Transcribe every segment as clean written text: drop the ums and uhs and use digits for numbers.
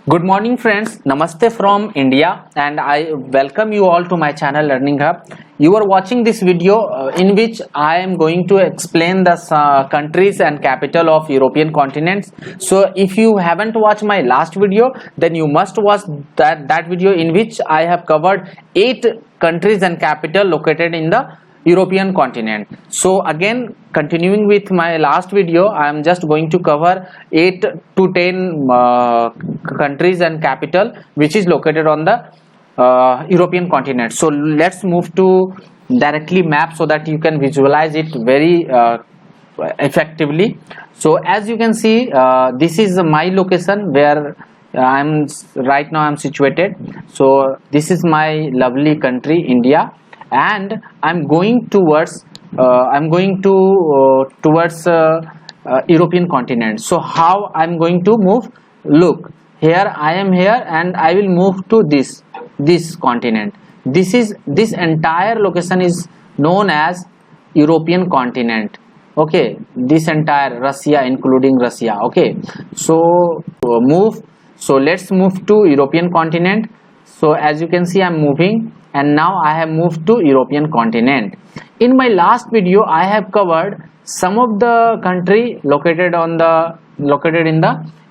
Good morning friends, Namaste from India and I welcome you all to my channel Learning Hub. You are watching this video in which I am going to explain the countries and capital of European continents. So if you haven't watched my last video, then you must watch that video in which I have covered 8 countries and capital located in the European continent. So again, continuing with my last video, I am just going to cover 8 to 10 countries and capital which is located on the European continent. So let's move to directly map so that you can visualize it very effectively. So as you can see, this is my location where I'm right now I'm situated. So this is my lovely country India, and I'm going towards European continent. So how I'm going to move? Look, here I am here and I will move to this continent. This entire location is known as European continent. Okay, this entire Russia, including Russia. Okay, so let's move to European continent. So as you can see, I'm moving, and now I have moved to European continent. In my last video, I have covered some of the country located in the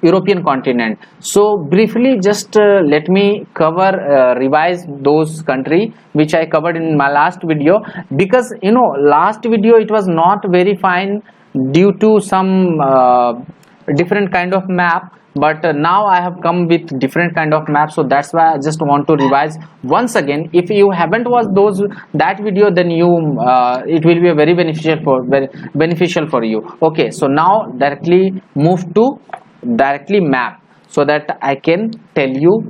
European continent. So briefly, just let me revise those country which I covered in my last video, because last video it was not very fine due to some different kind of map, but now I have come with different kind of map. So that's why I just want to revise once again. If you haven't watched that video, then it will be a very beneficial for you. Okay, so now directly map so that I can tell you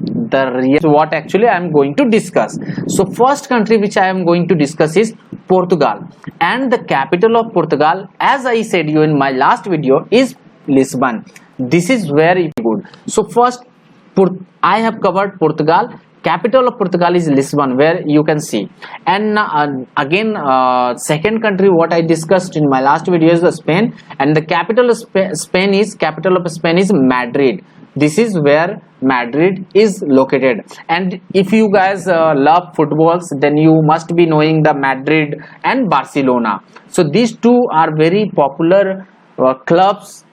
what actually I am going to discuss. So first country which I am going to discuss is Portugal, and the capital of Portugal, as I said you in my last video, is Lisbon. This is very good. So first I have covered Portugal. Capital of Portugal is Lisbon, where you can see. And again, second country what I discussed in my last video is Spain, and the capital of Spain is Madrid. This is where Madrid is located. And if you guys love footballs, then you must be knowing the Madrid and Barcelona. So these two are very popular clubs.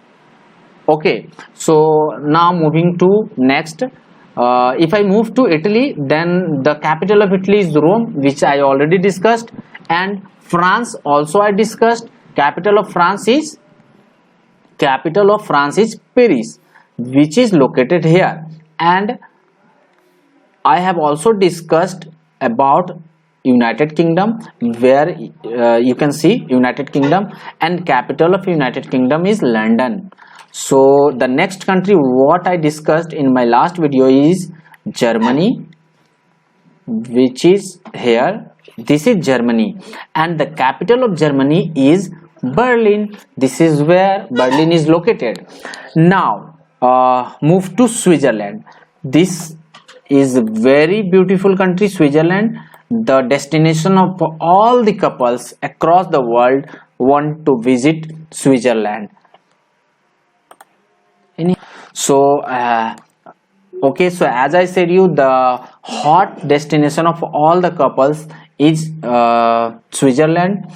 Okay, so now moving to next. If I move to Italy, then the capital of Italy is Rome, which I already discussed, and France also I discussed. Capital of France is Paris, which is located here. And I have also discussed about United Kingdom, where you can see United Kingdom, and capital of United Kingdom is London. So the next country what I discussed in my last video is Germany, which is here. This is Germany, and the capital of Germany is Berlin. This is where Berlin is located. Now move to Switzerland. This is a very beautiful country, Switzerland, the destination of all the couples across the world want to visit Switzerland. So okay, so as I said you, the hot destination of all the couples is Switzerland,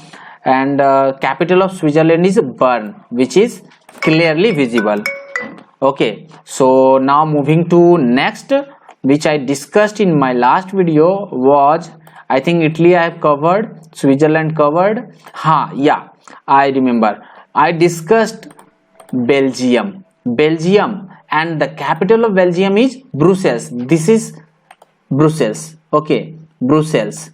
and capital of Switzerland is Bern, which is clearly visible. Okay, so now moving to next, which I discussed in my last video, was I think Italy I have covered, Switzerland covered. Yeah, I remember I discussed Belgium, and the capital of Belgium is Brussels. This is Brussels. Okay, Brussels.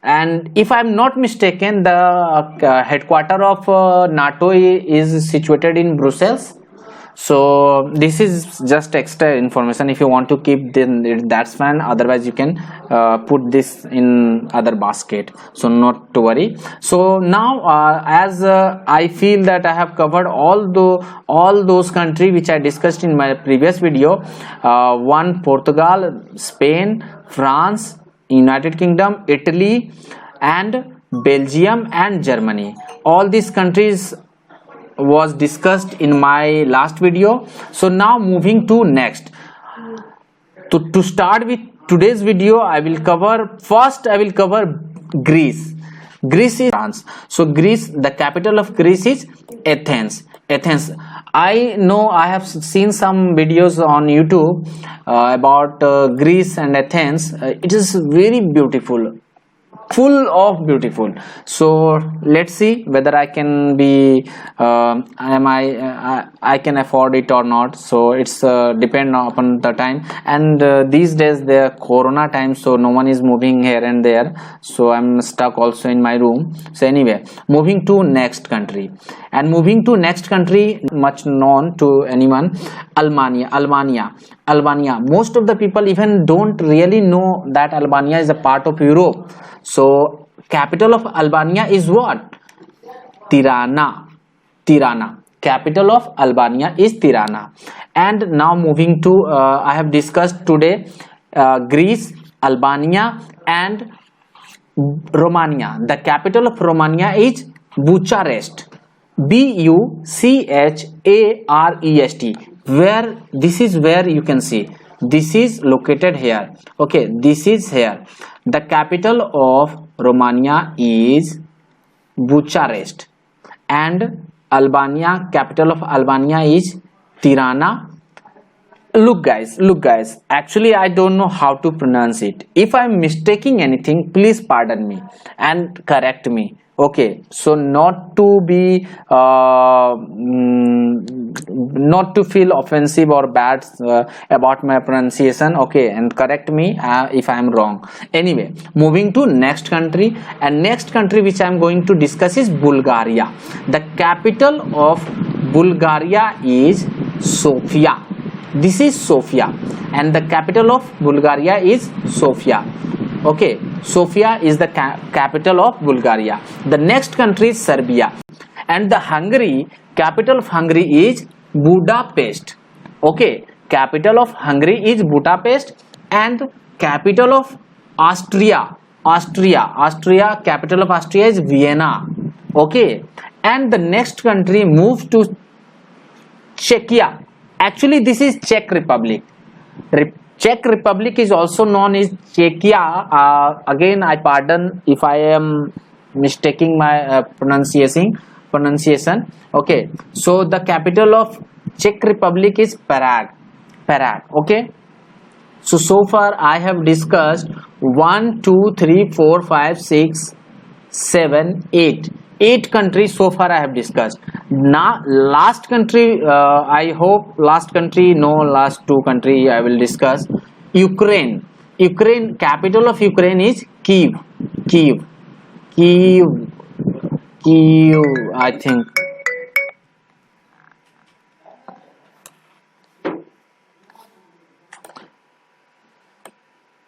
And if I'm not mistaken, the headquarter of NATO is situated in Brussels. So this is just extra information. If you want to keep, then that's fine. Otherwise you can put this in other basket, so not to worry. So now as I feel that I have covered all those countries which I discussed in my previous video, Portugal, Spain, France, United Kingdom, Italy, and Belgium and Germany. All these countries was discussed in my last video. So now moving to next. To start with today's video, I will cover Greece. Greece is France. So Greece, the capital of Greece is Athens. I know, I have seen some videos on YouTube about Greece and Athens. It is very beautiful, full of beautiful. So let's see whether I can be I can afford it or not. So it's depend upon the time, and these days the corona time, so no one is moving here and there, so I'm stuck also in my room. So anyway, moving to next country, much known to anyone, Albania. Most of the people even don't really know that Albania is a part of Europe. So capital of Albania is what? Tirana. Capital of Albania is Tirana. And now moving to I have discussed today Greece, Albania and Romania. The capital of Romania is Bucharest. Bucharest. Where this is, where you can see this is located here. Okay, this is here. The capital of Romania is Bucharest, and Albania, capital of Albania is Tirana. Look guys, actually I don't know how to pronounce it. If I'm mistaking anything, please pardon me and correct me. Okay, so not to be not to feel offensive or bad about my pronunciation. Okay, and correct me if I am wrong. Anyway, moving to next country, and next country which I am going to discuss is Bulgaria. The capital of Bulgaria is Sofia. This is Sofia, and the capital of Bulgaria is Sofia. Okay, Sofia is the capital of Bulgaria. The next country is Serbia, and the Hungary, capital of Hungary is Budapest. Okay, capital of Hungary is Budapest, and capital of Austria, capital of Austria is Vienna. Okay, and the next country moves to Czechia. Actually, this is Czech Republic. Czech Republic is also known as Czechia. Again, I pardon if I am mistaking my pronunciation. Okay, so the capital of Czech Republic is Prague. Okay, so far I have discussed 1 2 3 4 5 6 7 8 countries so far I have discussed. Now last country, I hope last two country I will discuss. Ukraine, capital of Ukraine is Kyiv, I think.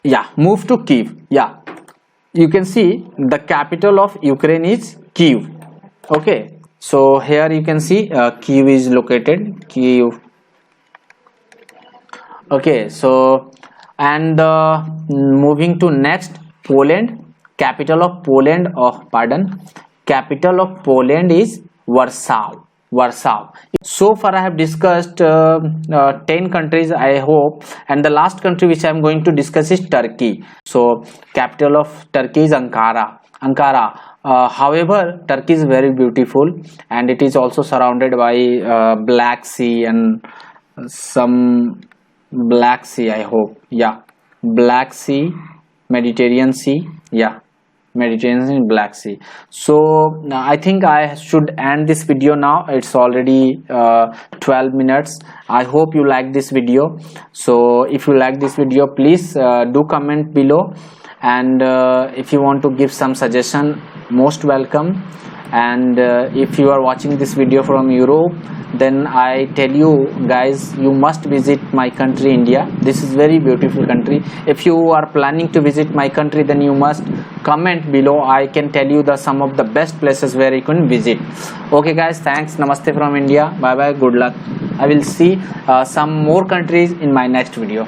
Yeah, move to Kyiv. Yeah, you can see the capital of Ukraine is Kyiv. Okay, so here you can see Kyiv is located. Kyiv. Okay, so and moving to next, Poland. Capital of Poland is Warsaw. So far I have discussed 10 countries, I hope, and the last country which I am going to discuss is Turkey. So capital of Turkey is Ankara. However, Turkey is very beautiful, and it is also surrounded by Black Sea and some Black Sea, I hope. Yeah, Black Sea, Mediterranean Sea. Yeah, Mediterranean, Black Sea. So I think I should end this video now. It's already 12 minutes. I hope you like this video. So if you like this video, please do comment below, and if you want to give some suggestion, most welcome. And if you are watching this video from Europe, then I tell you guys, you must visit my country, India. This is very beautiful country. If you are planning to visit my country, then you must comment below. I can tell you some of the best places where you can visit. Okay guys, thanks. Namaste from India. Bye bye, good luck. I will see some more countries in my next video.